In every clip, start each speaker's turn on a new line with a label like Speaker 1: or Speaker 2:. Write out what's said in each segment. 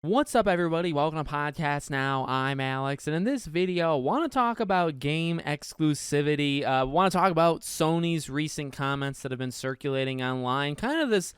Speaker 1: What's up, everybody? Welcome to Podcast Now. I'm Alex, and in this video, I want to talk about game exclusivity. I want to talk about Sony's recent comments that have been circulating online. Kind of this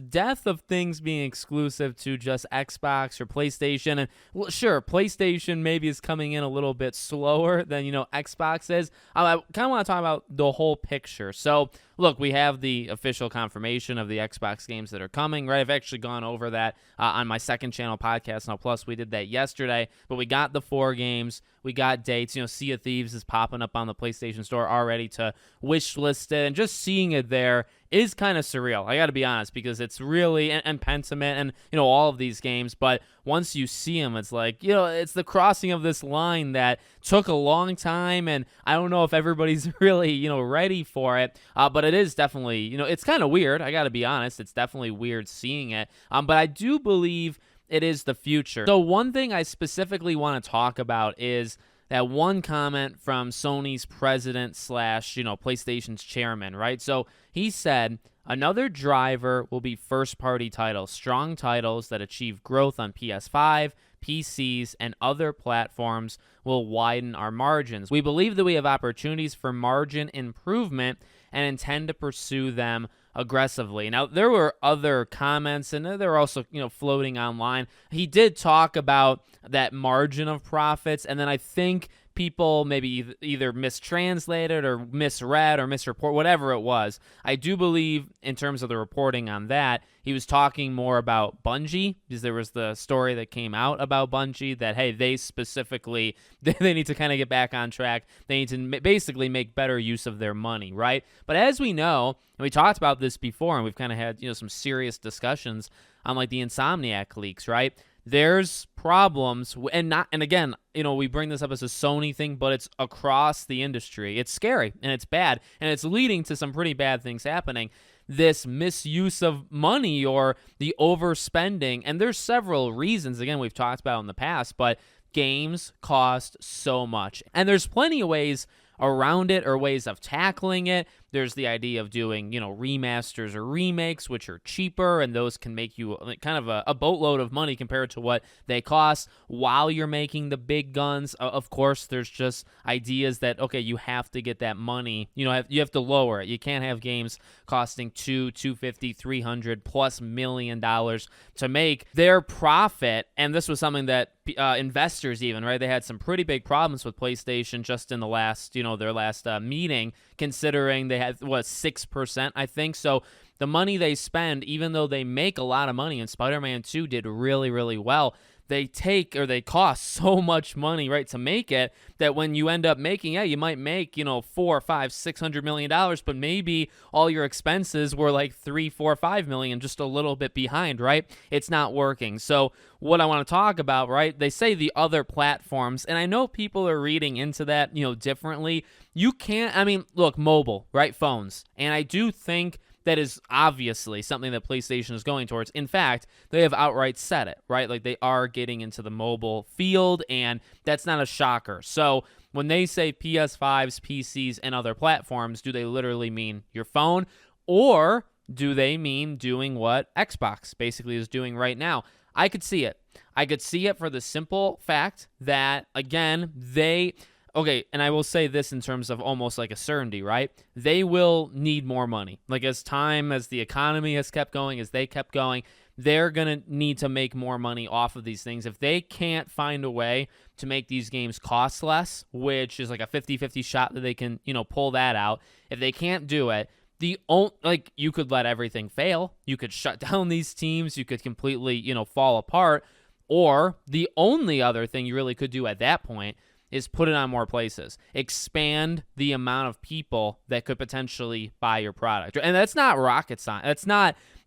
Speaker 1: death of things being exclusive to just Xbox or PlayStation. And well, sure, PlayStation maybe is coming in a little bit slower than Xbox is. I kind of want to talk about the whole picture. So look, we have the official confirmation of the Xbox games that are coming, right? I've actually gone over that on my second channel, Podcast Now Plus. We did that yesterday, but we got the 4 games. We got dates. Sea of Thieves is popping up on the PlayStation Store already to wish list it, and just seeing it there is kind of surreal. I got to be honest, because it's really, and Pentiment and, all of these games, but once you see them, it's like, it's the crossing of this line that took a long time, and I don't know if everybody's really, ready for it, but it is definitely, it's kind of weird. I got to be honest. It's definitely weird seeing it, but I do believe it is the future. So one thing I specifically want to talk about is that one comment from Sony's president / PlayStation's chairman, right? So he said, another driver will be first-party titles, strong titles that achieve growth on PS5, PCs, and other platforms will widen our margins. We believe that we have opportunities for margin improvement and intend to pursue them aggressively. Now, there were other comments, and they were also, floating online. He did talk about that margin of profits, and then I think people maybe either mistranslated or misread or misreport, whatever it was. I do believe, in terms of the reporting on that, he was talking more about Bungie, because there was the story that came out about Bungie that, hey, they specifically, they need to kind of get back on track. They need to basically make better use of their money, right? But as we know, and we talked about this before, and we've kind of had, some serious discussions on like the Insomniac leaks, right? There's problems, and again, we bring this up as a Sony thing, but it's across the industry. It's scary, and it's bad, and it's leading to some pretty bad things happening. This misuse of money or the overspending, and there's several reasons, again, we've talked about in the past, but games cost so much, and there's plenty of ways around it or ways of tackling it. There's the idea of doing, remasters or remakes, which are cheaper, and those can make you kind of a boatload of money compared to what they cost while you're making the big guns. Of course, there's just ideas that, okay, you have to get that money. You have to lower it. You can't have games costing $250, $300+ million to make. Their profit, and this was something that investors even, right? They had some pretty big problems with PlayStation just in the last, their last meeting, considering they had, 6%, I think. So the money they spend, even though they make a lot of money, and Spider-Man 2 did really, really well, they cost so much money, right, to make it, that when you end up making, you might make, $400, $500, $600 million, but maybe all your expenses were like $3, $4, $5 million, just a little bit behind, right? It's not working. So what I want to talk about, right, they say the other platforms, and I know people are reading into that, differently. You can't, look, mobile, right, phones, and I do think that is obviously something that PlayStation is going towards. In fact, they have outright said it, right? Like, they are getting into the mobile field, and that's not a shocker. So when they say PS5s, PCs, and other platforms, do they literally mean your phone? Or do they mean doing what Xbox basically is doing right now? I could see it. I could see it for the simple fact that, again, okay, and I will say this in terms of almost like a certainty, right? They will need more money. Like, as the economy has kept going, as they kept going, they're going to need to make more money off of these things. If they can't find a way to make these games cost less, which is like a 50-50 shot that they can, pull that out, if they can't do it, you could let everything fail. You could shut down these teams. You could completely, fall apart. Or the only other thing you really could do at that point is put it on more places. Expand the amount of people that could potentially buy your product. And that's not rocket science.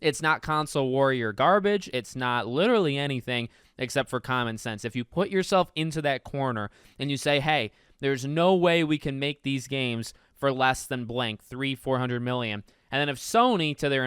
Speaker 1: It's not console warrior garbage. It's not literally anything except for common sense. If you put yourself into that corner and you say, hey, there's no way we can make these games for less than blank, $300-400 million. And then if Sony, to their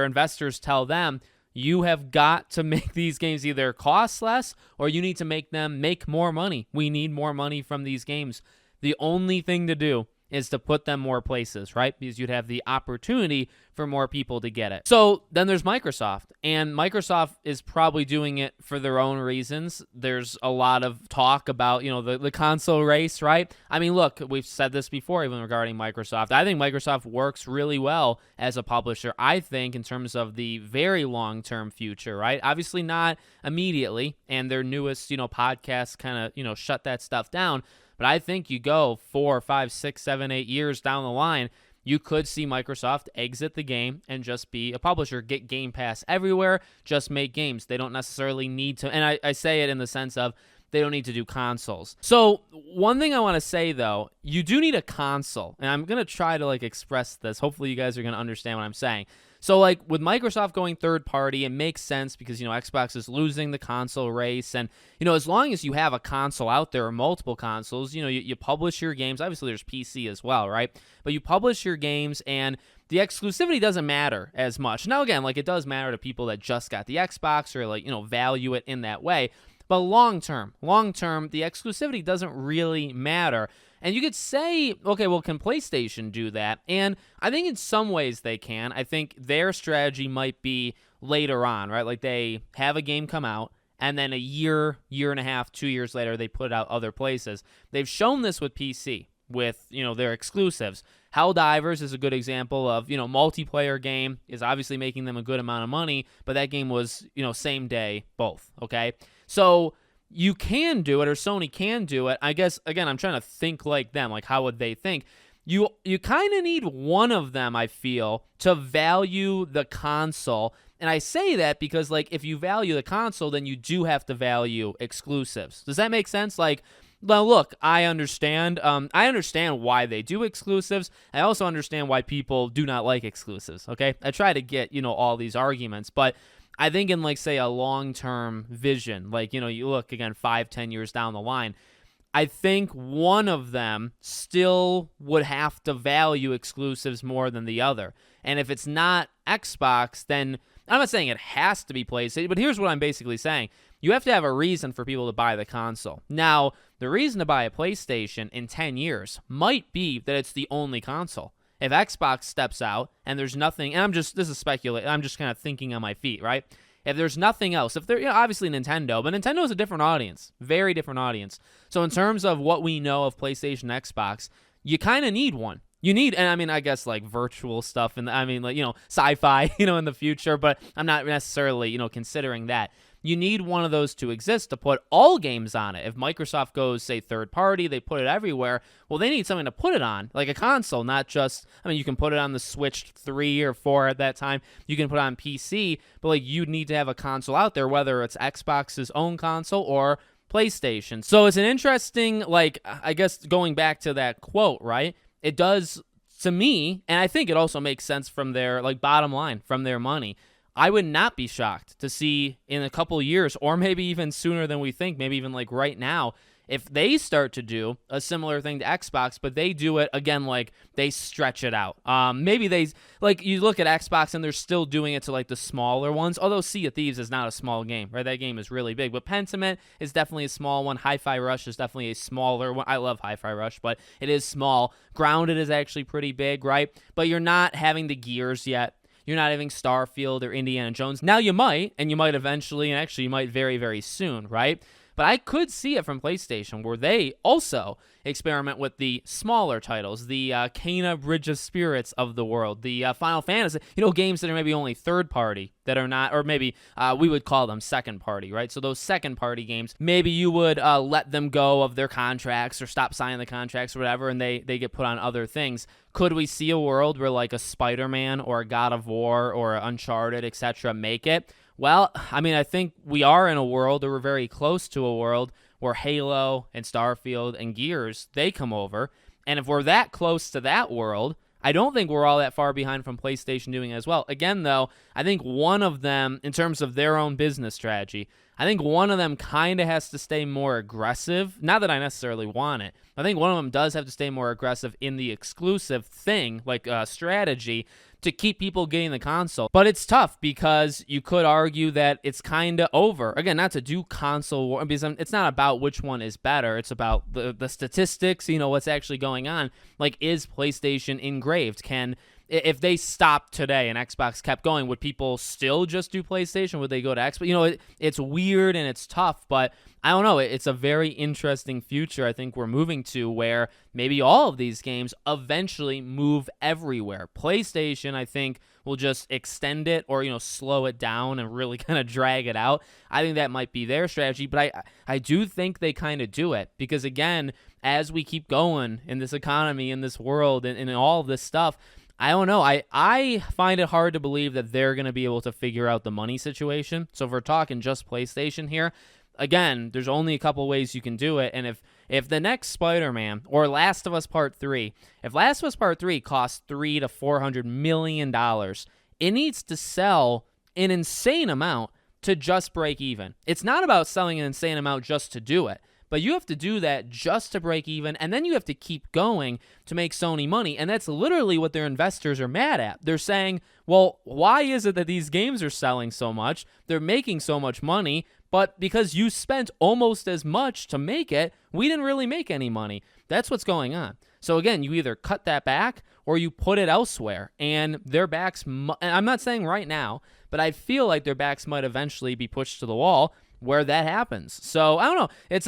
Speaker 1: investors tell them, you have got to make these games either cost less or you need to make them make more money. We need more money from these games. The only thing to do is to put them more places, right? Because you'd have the opportunity for more people to get it. So then there's Microsoft, and Microsoft is probably doing it for their own reasons. There's a lot of talk about, the console race, right? I mean, look, we've said this before, even regarding Microsoft. I think Microsoft works really well as a publisher, I think, in terms of the very long-term future, right? Obviously not immediately, and their newest, podcasts kind of, shut that stuff down. But I think you go 4, 5, 6, 7, 8 years down the line, you could see Microsoft exit the game and just be a publisher, get Game Pass everywhere, just make games. They don't necessarily need to, and I say it in the sense of they don't need to do consoles. So one thing I want to say, though, you do need a console, and I'm going to try to express this. Hopefully you guys are going to understand what I'm saying. So with Microsoft going third party, it makes sense because, Xbox is losing the console race. And, as long as you have a console out there or multiple consoles, you publish your games. Obviously, there's PC as well, right? But you publish your games and the exclusivity doesn't matter as much. Now, again, it does matter to people that just got the Xbox or value it in that way. But long term, the exclusivity doesn't really matter. And you could say, okay, well, can PlayStation do that? And I think in some ways they can. I think their strategy might be later on, right? They have a game come out, and then a year and a half, 2 years later, they put it out other places. They've shown this with PC, with, their exclusives. Helldivers is a good example of, multiplayer game is obviously making them a good amount of money, but that game was, same day, both, okay? So you can do it, or Sony can do it. I guess, again, I'm trying to think like them. How would they think? You kind of need one of them, I feel, to value the console. And I say that because, if you value the console, then you do have to value exclusives. Does that make sense? Well, look, I understand. I understand why they do exclusives. I also understand why people do not like exclusives, okay? I try to get, all these arguments, but I think in, say, a long-term vision, you look, again, 5-10 years down the line, I think one of them still would have to value exclusives more than the other. And if it's not Xbox, then I'm not saying it has to be PlayStation, but here's what I'm basically saying. You have to have a reason for people to buy the console. Now, the reason to buy a PlayStation in 10 years might be that it's the only console. If Xbox steps out and there's nothing, and this is speculating, I'm just kind of thinking on my feet, right? If there's nothing else, if there, obviously Nintendo, but Nintendo is a different audience, very different audience. So in terms of what we know of PlayStation, Xbox, you kind of need one. You need, and I mean, I guess virtual stuff, and sci-fi, in the future, but I'm not necessarily, considering that. You need one of those to exist to put all games on it. If Microsoft goes, say, third party, they put it everywhere, well, they need something to put it on, like a console, not just, you can put it on the Switch 3 or 4 at that time. You can put it on PC, but, you need to have a console out there, whether it's Xbox's own console or PlayStation. So it's an interesting, I guess, going back to that quote, right? It does, to me, and I think it also makes sense from their, bottom line, from their money. I would not be shocked to see in a couple years, or maybe even sooner than we think, maybe even right now, if they start to do a similar thing to Xbox, but they do it, again, they stretch it out. Maybe they, you look at Xbox and they're still doing it to, the smaller ones, although Sea of Thieves is not a small game, right? That game is really big, but Pentiment is definitely a small one. Hi-Fi Rush is definitely a smaller one. I love Hi-Fi Rush, but it is small. Grounded is actually pretty big, right? But you're not having the Gears yet. You're not having Starfield or Indiana Jones. Now you might, and you might eventually, and actually you might very, very soon, right? But I could see it from PlayStation where they also experiment with the smaller titles, the Kena Bridge of Spirits of the world, the Final Fantasy, games that are maybe only third party that are not, or maybe we would call them second party, right? So those second party games, maybe you would let them go of their contracts or stop signing the contracts or whatever, and they get put on other things. Could we see a world where a Spider-Man or a God of War or Uncharted, etc. make it? Well, I think we are in a world, or we're very close to a world, where Halo and Starfield and Gears, they come over. And if we're that close to that world, I don't think we're all that far behind from PlayStation doing it as well. Again, though, I think one of them, in terms of their own business strategy, I think one of them kind of has to stay more aggressive. Not that I necessarily want it. I think one of them does have to stay more aggressive in the exclusive thing, strategy, to keep people getting the console. But it's tough because you could argue that it's kind of over. Again, not to do console war, because it's not about which one is better. It's about the statistics, what's actually going on. Like, is PlayStation engraved? If they stopped today and Xbox kept going, would people still just do PlayStation? Would they go to Xbox? It's weird and it's tough, but I don't know. It's a very interesting future I think we're moving to, where maybe all of these games eventually move everywhere. PlayStation, I think, will just extend it or, slow it down and really kind of drag it out. I think that might be their strategy, but I do think they kind of do it because, again, as we keep going in this economy, in this world, and all of this stuff, I don't know. I find it hard to believe that they're going to be able to figure out the money situation. So if we're talking just PlayStation here, again, there's only a couple ways you can do it. And if the next Spider-Man or Last of Us Part 3, if Last of Us Part 3 costs $300 to $400 million, it needs to sell an insane amount to just break even. It's not about selling an insane amount just to do it. But you have to do that just to break even, and then you have to keep going to make Sony money, and that's literally what their investors are mad at. They're saying, well, why is it that these games are selling so much? They're making so much money, but because you spent almost as much to make it, we didn't really make any money. That's what's going on. So again, you either cut that back or you put it elsewhere, and their backs, and I'm not saying right now, but I feel like their backs might eventually be pushed to the wall where that happens. So I don't know. It's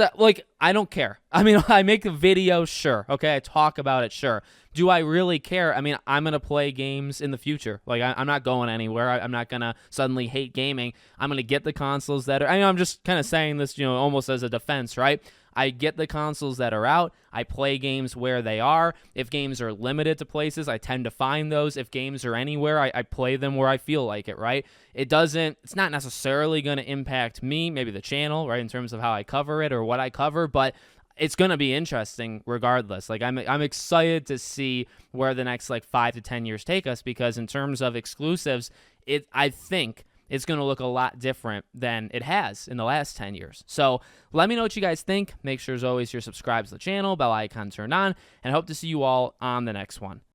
Speaker 1: I don't care. I mean, I make a video, sure. Okay, I talk about it, sure. Do I really care? I mean, I'm going to play games in the future. Like, I'm not going anywhere. I'm not going to suddenly hate gaming. I'm going to get the consoles that are, I'm just kind of saying this, almost as a defense, right? I get the consoles that are out. I play games where they are. If games are limited to places, I tend to find those. If games are anywhere, I play them where I feel like it, right? It's not necessarily going to impact me, maybe the channel, right, in terms of how I cover it or what I cover, but it's going to be interesting regardless. Like, I'm excited to see where the next 5 to 10 years take us, because in terms of exclusives, I think it's going to look a lot different than it has in the last 10 years. So let me know what you guys think. Make sure, as always, you're subscribed to the channel, bell icon turned on, and I hope to see you all on the next one.